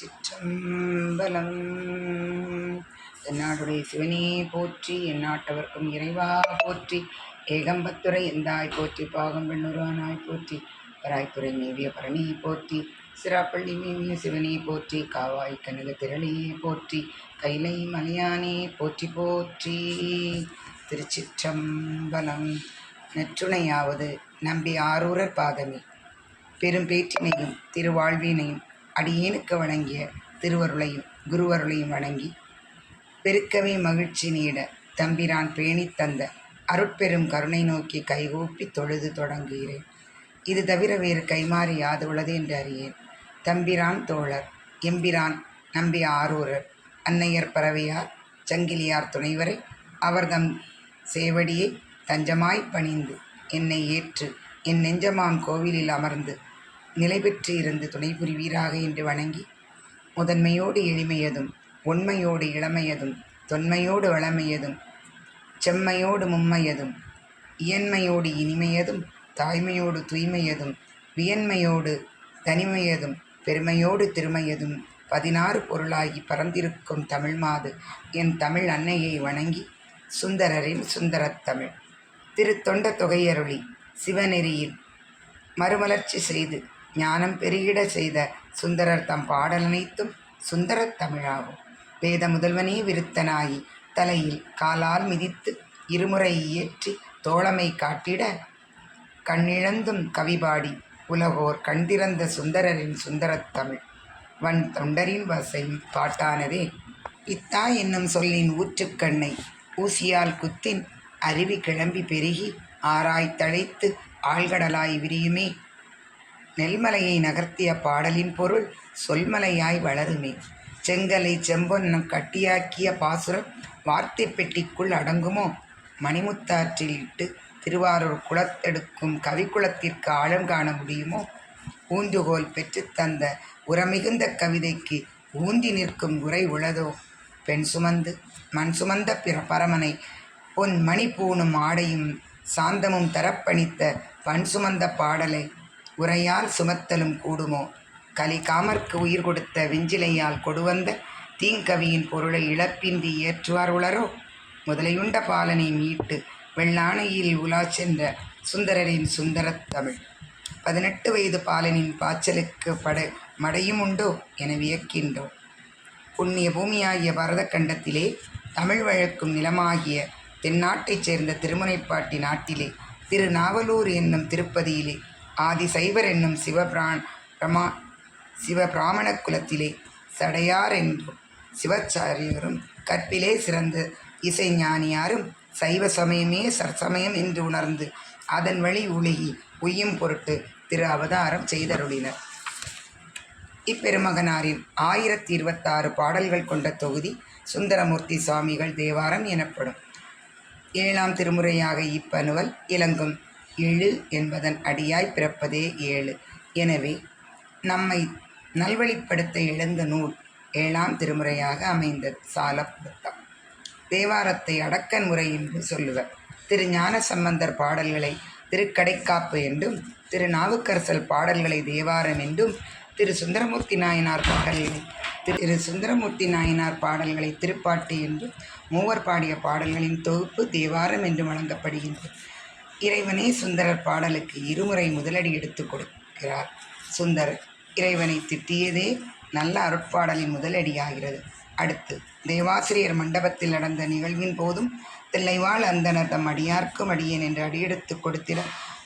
திருச்சிற்றம்பலம். எந்நாடுடைய சிவனே போற்றி, எந்நாட்டவர்க்கும் இறைவா போற்றி, ஏகம்பத்துரை எந்தாய் போற்றி, பாகம் பெண்ணுரானாய் போற்றி, பராய்த்துறை மேவிய பரணி போற்றி, சிராப்பள்ளி மேவிய சிவனே போற்றி, காவாய் கனக திரளியே போற்றி, கைலை மலையானே போற்றி போற்றி. திருச்சிற்றம்பலம். நற்றுணையாவது நம்பி ஆரூரர் பாதமே. பெரும் பேற்றினையும் திருவாழ்வினையும் அடியேனுக்கு வழங்கிய திருவருளையும் குருவருளையும் வணங்கி பெருக்கவே மகிழ்ச்சி நீட தம்பிரான் பேணி தந்த அருட்பெரும் கருணை நோக்கி கைகூப்பி தொழுது தொடங்குகிறேன். இது தவிர வேறு கைமாறி யாது உள்ளது என்று அறியேன். தம்பிரான் தோழர் எம்பிரான் நம்பி ஆரூரர் அன்னையர் பறவையார் சங்கிலியார் துணைவரை அவர்தம் சேவடியை தஞ்சமாய் பணிந்து என்னை ஏற்று என் நெஞ்சமாம் கோவிலில் அமர்ந்து நிலை பெற்று இருந்து துணை புரிவீராக என்று வணங்கி, முதன்மையோடு எளிமையதும் உண்மையோடு இளமையதும் தொன்மையோடு வளமையதும் செம்மையோடு மும்மையதும் இயன்மையோடு இனிமையதும் தாய்மையோடு தூய்மையதும் வியன்மையோடு தனிமையதும் பெருமையோடு திருமையதும் 16 பொருளாகி பறந்திருக்கும் தமிழ் மாது என் தமிழ் அன்னையை வணங்கி சுந்தரரின் சுந்தரத்தமிழ் திருத்தொண்ட தொகையருளி சிவநெறியில் மறுமலர்ச்சி செய்து ஞானம் பெருகிட செய்த சுந்தரர் தம் பாடலனைத்தும் சுந்தரத் தமிழாகும். வேத முதல்வனே விருத்தனாகி தலையில் காலால் மிதித்து இருமுறை இயற்றி தோழமை காட்டிட கண்ணிழந்தும் கவிபாடி உலகோர் கண்திறந்த சுந்தரரின் சுந்தரத் தமிழ் வன் தொண்டரின் வசையும் பாட்டானதே. இத்தா என்னும் சொல்லின் ஊற்றுக்கண்ணை ஊசியால் குத்தின் அருவி கிளம்பி பெருகி ஆராய் தழைத்து ஆழ்கடலாய் விரியுமே. நெல்மலையை நகர்த்திய பாடலின் பொருள் சொல்மலையாய் வளருமே. செங்கலை செம்பொன்னம் கட்டியாக்கிய பாசுரம் வார்த்தை பெட்டிக்குள் அடங்குமோ. மணிமுத்தாற்றில் இட்டு திருவாரூர் குளத்தெடுக்கும் கவிக்குளத்திற்கு ஆழம் காண முடியுமோ. ஊன்றுகோல் பெற்று தந்த உரமிகுந்த கவிதைக்கு ஊந்தி நிற்கும் உரை உளதோ. பெண் சுமந்து மண் சுமந்த பரமனை பொன் மணி பூணும் ஆடையும் சாந்தமும் தரப்பணித்த பண் சுமந்த பாடலை உரையால் சுமத்தலும் கூடுமோ. கலி காமர்க்கு உயிர் கொடுத்த வெஞ்சிலையால் கொடுவந்த தீங்கவியின் பொருளை இழப்பின்றி ஏற்றுவார் உளரோ. முதலையுண்ட பாலனை மீட்டு வெள்ளானையில் உலா சென்ற சுந்தரரின் சுந்தரத் தமிழ் 18 வயது பாலனின் பாய்ச்சலுக்கு மடையும் உண்டோ என வியக்கின்றோம். புண்ணிய பூமியாகிய பரத கண்டத்திலே தமிழ் வழக்கும் நிலமாகிய தென்னாட்டைச் சேர்ந்த திருமுனைப்பாட்டி நாட்டிலே திருநாவலூர் என்னும் திருப்பதியிலே ஆதிசைவர் என்னும் சிவபிராமண குலத்திலே சடையார் என்றும் சிவாச்சாரியரும் கற்பிலே சிறந்த இசைஞானியாரும் சைவ சமயமே சற்சமயம் என்று உணர்ந்து அதன் வழி உலகி உய்யும் பொருட்டு திரு அவதாரம் செய்தருளினர். இப்பெருமகனாரின் 1026 பாடல்கள் கொண்ட தொகுதி சுந்தரமூர்த்தி சுவாமிகள் தேவாரம் எனப்படும். 7ஆம் திருமுறையாக இப்பனுவல் இலங்கும். 7 என்பதன் அடியாய் பிறப்பதே 7. எனவே நம்மை நல்வழிப்படுத்த எழுந்த நூல் 7ஆம் திருமுறையாக அமைந்த சாலப்புத்தம். தேவாரத்தை அடக்கன் முறை என்று சொல்லுவர். திரு ஞான சம்பந்தர் பாடல்களை திருக்கடைக்காப்பு என்றும், திரு நாவுக்கரசல் பாடல்களை தேவாரம் என்றும், திரு சுந்தரமூர்த்தி நாயனார் பாடல்களை திருப்பாட்டு என்றும், மூவர் பாடிய பாடல்களின் தொகுப்பு தேவாரம் என்று வழங்கப்படுகின்றது. இறைவனே சுந்தரர் பாடலுக்கு இருமுறை முதலடி எடுத்து கொடுக்கிறார். சுந்தரர் இறைவனை திட்டியதே நல்ல அருட்பாடலின் முதலடியாகிறது. அடுத்து தேவாசிரியர் மண்டபத்தில் நடந்த நிகழ்வின் போதும் தில்லைவாழ் அந்தனர் தம் அடியார்க்கும் அடியேன் என்று அடியெடுத்து கொடுத்திட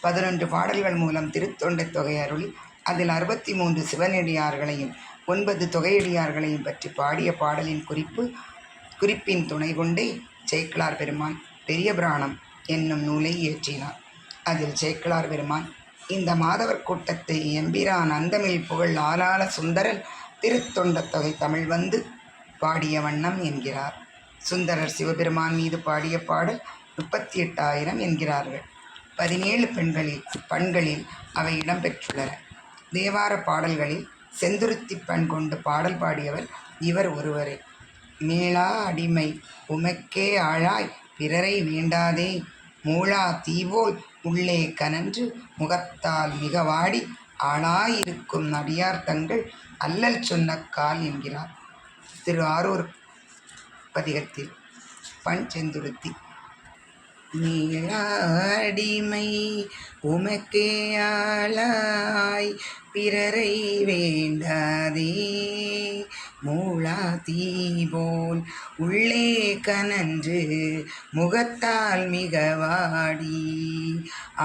11 பாடல்கள் மூலம் திருத்தொண்டை தொகை அருளி அதில் 63 சிவனடியார்களையும் 9 தொகையடியார்களையும் பற்றி பாடிய பாடலின் குறிப்பின் துணை கொண்டே சேக்கிழார் பெருமான் பெரிய புராணம் என்னும் நூலை இயற்றினார். அதில் சேக்கிழார் பெருமான் இந்த மாதவர் கூட்டத்தை எம்பிரான் அந்தமிழ் புகழ் ஆளாள சுந்தரல் திருத்தொண்ட தொகை தமிழ் வந்து பாடிய வண்ணம் என்கிறார். சுந்தரர் சிவபெருமான் மீது பாடிய பாடல் 38,000 என்கிறார்கள். 17 பண்களில் அவை இடம்பெற்றுள்ளன. தேவார பாடல்களில் செந்துருத்தி பண் கொண்டு பாடல் பாடியவர் இவர் ஒருவரே. மேளா அடிமை உமக்கே ஆழாய் பிறரை வேண்டாதே மூளா தீவோல் உள்ளே கனன்று முகத்தால் மிக வாடி ஆளாயிருக்கும் அடியார் தங்கள் அல்லல் சொன்ன கால் என்கிறார் திரு ஆரூர் பதிகத்தில். பண் செந்துருத்தி. நீளாடிமை உமக்கே ஆளாய் பிறரை வேண்டாதே மூளா தீபோல் உள்ளே கனன்று முகத்தால் மிக வாடி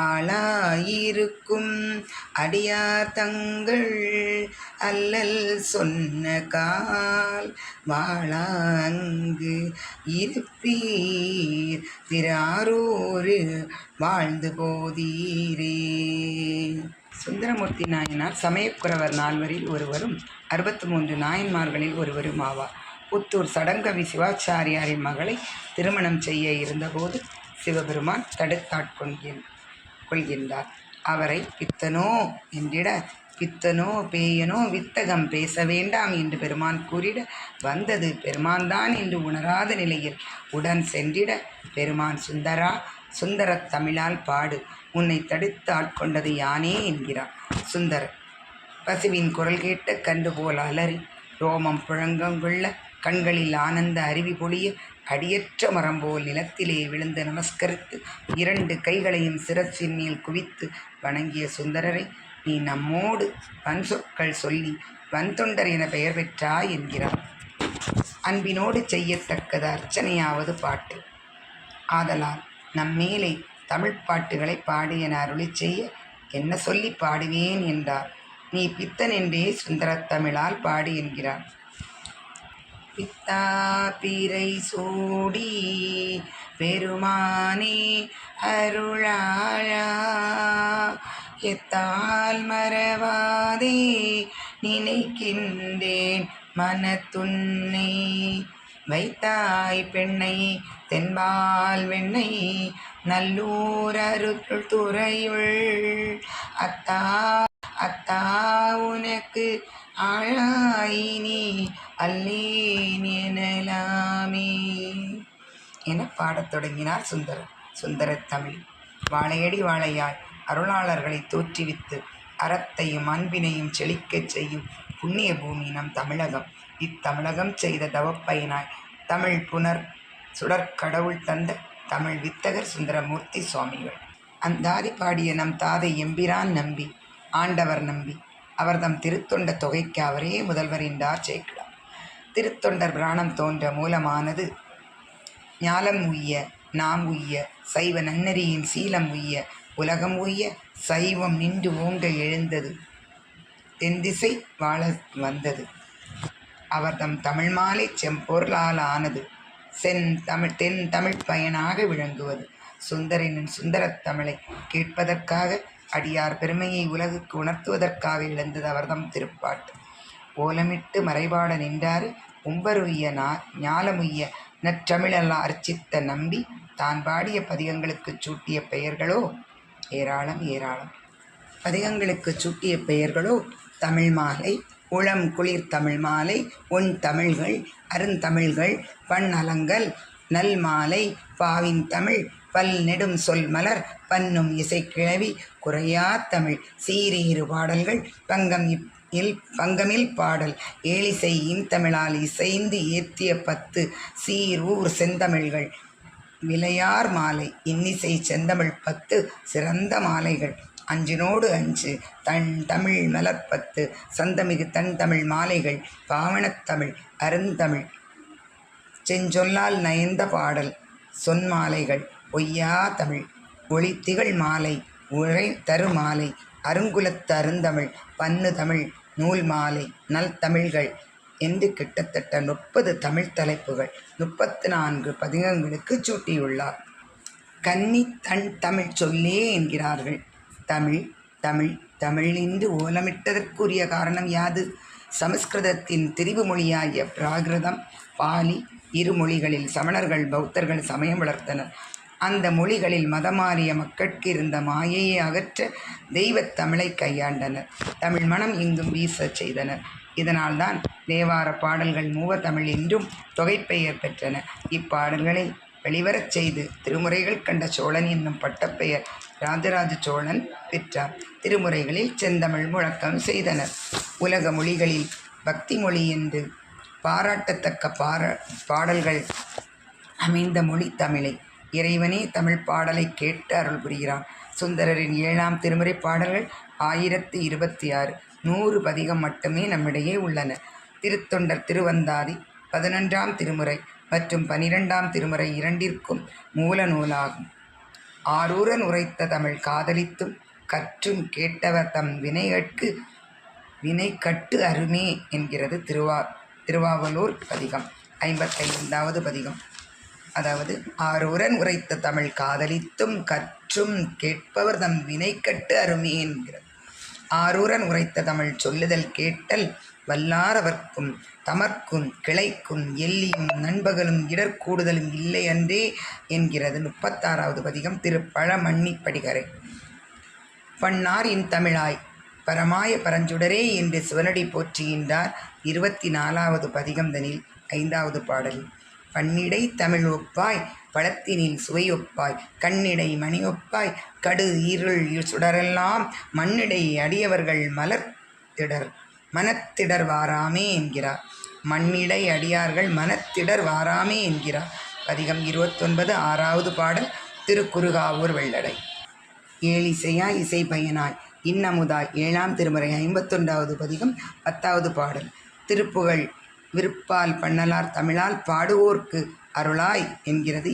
ஆளாயிருக்கும் அடியார் தங்கள் அல்லல் சொன்ன கால் வாழாங்கு இருப்பீர் திரு ஆரூர் வாழ்ந்து போதீரே. சுந்தரமூர்த்தி நாயனார் சமயக்குறவர் 4வரில் ஒருவரும் 63 நாயன்மார்களில் ஒருவரும் ஆவார். புத்தூர் சடங்கவி சிவாச்சாரியாரின் மகளை திருமணம் செய்ய இருந்தபோது சிவபெருமான் தடுத்தாட்கொள்கின்றார். அவரை பித்தனோ என்றிட, பித்தனோ பேயனோ வித்தகம் பேச வேண்டாம் என்று பெருமான் கூறிட, வந்தது பெருமான்தான் என்று உணராத நிலையில் உடன் சென்றிட, பெருமான் சுந்தரா, சுந்தரத் தமிழால் பாடு, உன்னை தடுத்து ஆட்கொண்டது யானே என்கிறார். சுந்தரர் பசுவின் குரல் கேட்ட கண்டு போல் அலறி ரோமம் புழங்கொள்ள கண்களில் ஆனந்த அருவி பொழிய அடியற்ற மரம்போல் நிலத்திலே விழுந்து நமஸ்கரித்து 2 கைகளையும் சிரசின் மேல் குவித்து வணங்கிய சுந்தரரை, நீ நம்மோடு வன்சொற்கள் சொல்லி வன்தொண்டர் என பெயர் பெற்றாய் என்கிறார். அன்பினோடு செய்யத்தக்கது அர்ச்சனையாவது பாட்டு. ஆதலால் நம்மேலே தமிழ் பாட்டுகளை பாடு என அருளி செய்ய என்ன சொல்லி பாடுவேன் என்றார். நீ பித்தன் என்றே சுந்தரத் தமிழால் பாடு என்கிறார். பித்தா பிறை சூடி பெருமானே அருளாழா எத்தால் மறவாதே நினைக்கின்றேன் மனத்துன்னை வைத்தாய் பெண்ணை தென்பால் வெண்ணை நல்லூர் அருள் துறையுள் அத்தா அத்தா உனக்கு ஆழாயினி அல்லேன் எனலாமே என பாடத் தொடங்கினார் சுந்தரர். சுந்தரத் தமிழ் வாழையடி வாழையாய் அருளாளர்களை தோற்றுவித்து அறத்தையும் அன்பினையும் செழிக்கச் செய்யும் புண்ணிய பூமி நம் தமிழகம். இத்தமிழகம் செய்த தவப்பயனாய் தமிழ் புனர் சுடற்கடவுள் தந்த தமிழ் வித்தகர் சுந்தரமூர்த்தி சுவாமிகள். அந்தாதி பாடிய நம் தாதை எம்பிரான் நம்பி, ஆண்டவர் நம்பி. அவர்தம் திருத்தொண்ட தொகைக்கு அவரே முதல்வர் என்றார் சேக்கிழார். திருத்தொண்டர் பிராணம் தோன்ற மூலமானது ஞாலம் உய்ய, நாம் உய்ய, சைவ நன்னெறியின் சீலம் உய்ய, உலகம் உய்ய, சைவம் நின்று ஓங்க எழுந்தது, தென்திசை வாழ வந்தது. அவர்தம் தமிழ் மாலை செம்பொருளால் ஆனது, தென் தமிழ் பயனாக விளங்குவது. சுந்தரனின் சுந்தரத் தமிழை கேட்பதற்காக, அடியார் பெருமையை உலகுக்கு உணர்த்துவதற்காக எழுந்தது அவர்தம் திருப்பாட்டு. ஓலமிட்டு மறைபாட நின்றாறு உம்பருய்ய ஞாலமுய்ய நற்றமிழெல்லாம் அர்ச்சித்த நம்பி தான் பாடிய பதிகங்களுக்கு சூட்டிய பெயர்களோ ஏராளம் ஏராளம். பதிகங்களுக்கு சூட்டிய பெயர்களோ தமிழ் மாலை, உளம் குளிர் தமிழ் மாலை, உன் தமிழ்கள், அருந்தமிழ்கள், பண் அலங்கல், நல் மாலை, பாவின் தமிழ், பல் நெடும் சொல் மலர், பன்னும் இசைக்கிழவி, குறையா தமிழ், சீரீறு பாடல்கள், பங்கமில் பாடல், ஏழிசை இன்தமிழால் இசைந்து ஏத்திய 10 சீர் ஊர் செந்தமிழ்கள், விளையார் மாலை, இன்னிசை செந்தமிழ் 10 சிறந்த மாலைகள், 5 5 தன் தமிழ் மலர் 10 சந்தமிகு தன் தமிழ் மாலைகள், பாவனத்தமிழ், அருந்தமிழ், செஞ்சொல்லால் நயந்த பாடல், சொன்மாலைகள், பொய்யா தமிழ், ஒளித்திகழ் மாலை, உரை தரு மாலை, அருங்குலத்து அருந்தமிழ், பன்னு தமிழ், நூல் மாலை, நல் தமிழ்கள் என்று கிட்டத்தட்ட 30 தமிழ் தலைப்புகள் 34 பதிகங்களுக்கு சூட்டியுள்ளார். கன்னி தன் தமிழ் சொல்லே என்கிறார்கள். தமிழ் தமிழ் தமிழ் என்று ஓலமிட்டதற்குரிய காரணம் யாது? சமஸ்கிருதத்தின் திரிவு மொழியாகிய பிராகிருதம், பாலி, இரு மொழிகளில் சமணர்கள் பௌத்தர்கள் சமயம் வளர்த்தனர். அந்த மொழிகளில் மதமாறிய மக்களுக்கு இருந்த மாயையை அகற்ற தெய்வத் தமிழை கையாண்டனர். தமிழ் மனம் எங்கும் வீச செய்தனர். இதனால்தான் தேவார பாடல்கள் மூவர் தமிழ் என்றும் தொகைப்பெயர் பெற்றன. இப்பாடல்களை வெளிவரச் செய்து திருமுறைகள் கண்ட சோழன் என்னும் பட்டப்பெயர் ராஜராஜ சோழன் பெற்றார். திருமுறைகளில் செந்தமிழ் முழக்கம் செய்தனர். உலக மொழிகளில் பக்தி மொழி என்று பாராட்டத்தக்க பாடல்கள் அமைந்த மொழி தமிழை. இறைவனே தமிழ் பாடலை கேட்டு அருள் புரிகிறான். சுந்தரரின் 7ஆம் திருமுறை பாடல்கள் 1026, 100 பதிகம் மட்டுமே நம்மிடையே உள்ளன. திருத்தொண்டர் திருவந்தாதி 11ஆம் திருமுறை மற்றும் 12ஆம் திருமுறை இரண்டிற்கும் மூல நூலாகும். ஆரூரன் உரைத்த தமிழ் காதலித்தும் கற்றும் கேட்டவர் தம் வினை கட்டு அருமே என்கிறது திருவாவலூர் பதிகம் 55வது பதிகம். அதாவது ஆரூரன் உரைத்த தமிழ் காதலித்தும் கற்றும் கேட்பவர் தம் வினை கட்டு அருமே என்கிறது. ஆரூரன் உரைத்த தமிழ் சொல்லுதல் கேட்டல் வல்லாரவர்க்கும் தமர்க்கும் கிளைக்கும் எல்லியும் நண்பகலும் இடர்கூடுதலும் இல்லை அன்றே என்கிறது 36வது பதிகம். திருப்பழமண்ணி படிகரை. பன்னார் இன் தமிழாய் பரமாய பரஞ்சுடரே என்று சிவனடி போற்றுகின்றார் 24வது பதிகம்தனில் 5வது பாடலில். பன்னிடை தமிழ் ஒப்பாய் பழத்தினில் சுவையொப்பாய் கண்ணிடை மணியொப்பாய் கடு இருள் சுடரெல்லாம் மண்ணிடை அடியவர்கள் மனத்திடர் வாராமே என்கிறார். மண்ணிடை அடியார்கள் மனத்திடர் வாராமே என்கிறார். பதிகம் 29, 6வது பாடல். திருக்குறுகாவூர் வெள்ளடை. ஏழிசையாய் இசை பயனாய் இன்னமுதாய் 7ஆம் திருமுறை 51வது பதிகம் 10வது பாடல். திருப்புகழ் விருப்பால் பண்ணலார் தமிழால் பாடுவோர்க்கு அருளாய் என்கிறது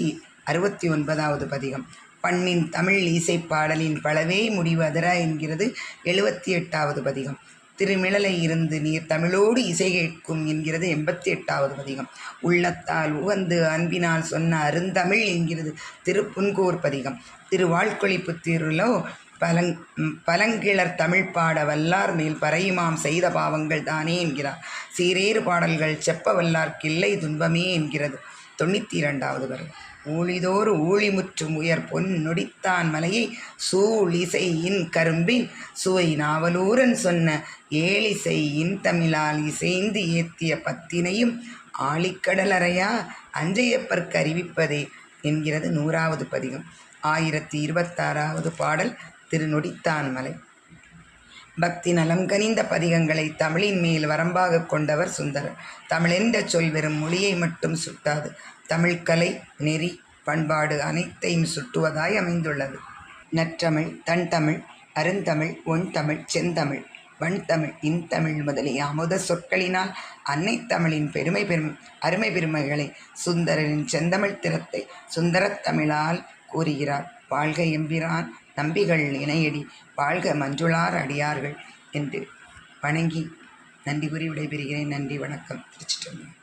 69வது பதிகம். பண்ணின் தமிழ் இசைப்பாடலின் பலவே முடிவு அதர என்கிறது 78வது பதிகம். திருமிழலை இருந்து நீர் தமிழோடு இசை கேட்கும் என்கிறது 88வது பதிகம். உள்ளத்தால் உகந்து அன்பினால் சொன்ன அருந்தமிழ் என்கிறது திருப்புன்கூர் பதிகம். திருவாழ்கொழிப்புத்தீருளோ பலங்கிளர் தமிழ் பாட வல்லார் மேல் பறையுமாம் செய்த பாவங்கள் தானே என்கிறார். சீரேறு பாடல்கள் செப்ப வல்லார்க்கில்லை துன்பமே என்கிறது 92வது வரை. ஊழிதோறு ஊழிமுற்றும் உயர் பொன் நொடித்தான் மலையை சூழ் இசையின் கரும்பின் சுவை நாவலூரன் சொன்ன ஏழிசையின் தமிழால் இசைந்து ஏத்திய பத்தினையும் ஆழிக்கடல் அறையா அஞ்சையப்பர்க்கு அறிவிப்பதே என்கிறது 100வது பதிகம். 1026வது பாடல். திருநொடித்தான் மலை. பக்தி நலம் கனிந்த பதிகங்களை தமிழின் மேல் வரம்பாக கொண்டவர் சுந்தரர். தமிழென்ற சொல் வெறும் மொழியை மட்டும் சுட்டாது, தமிழ்கலை நெறி பண்பாடு அனைத்தையும் சுட்டுவதாய் அமைந்துள்ளது. நற்றமிழ், தன்தமிழ், அருந்தமிழ், ஒண்தமிழ், செந்தமிழ், வண்தமிழ், இன்தமிழ் முதலிய அமுத சொற்களினால் அன்னை தமிழின் அருமை பெருமைகளை சுந்தரரின் செந்தமிழ் திறத்தை சுந்தரத் தமிழால் கூறுகிறார். வாழ்க எம்பிரான் நம்பிகள் இணையடி, வாழ்க மஞ்சுளார் அடியார்கள் என்று வணங்கி நன்றி கூறி விடைபெறுகிறேன். நன்றி, வணக்கம். திருச்சிற்றம்பலம்.